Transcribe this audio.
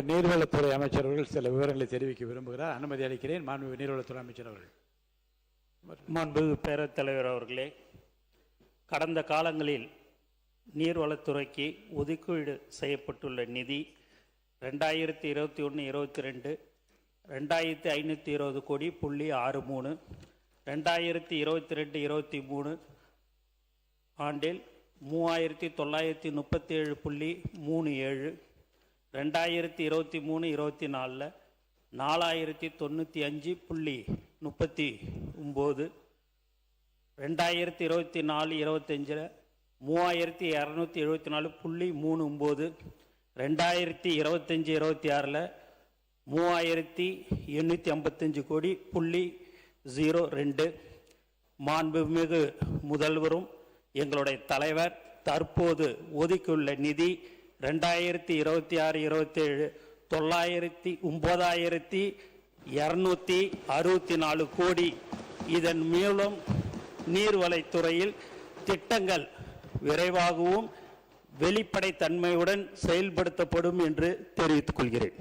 நீர்வளத்துறை அமைச்சர் அவர்கள் சில விவரங்களை தெரிவிக்க விரும்புகிறார். அனுமதி அளிக்கிறேன். மாண்புமிகு நீர்வளத்துறை அமைச்சர் அவர்கள். மாண்புமிகு பேரவைத் தலைவர் அவர்களே, கடந்த காலங்களில் நீர்வளத்துறைக்கு ஒதுக்கீடு செய்யப்பட்டுள்ள நிதி 2021-22 2520 கோடி .63, 2022-23 ஆண்டில் 3937.37, 2023-24 4095.39, 2024-25 3274.39, 2025-26 3855 கோடி .02. மாண்புமிகு முதல்வரும் எங்களுடைய தலைவர் தற்போது ஒதுக்கியுள்ள நிதி 2026-27 9,264 கோடி. இதன் மூலம் நீர்வளத்துறையில் திட்டங்கள் விரைவாகவும் வெளிப்படைத்தன்மையுடன் செயல்படுத்தப்படும் என்று தெரிவித்துக் கொள்கிறேன்.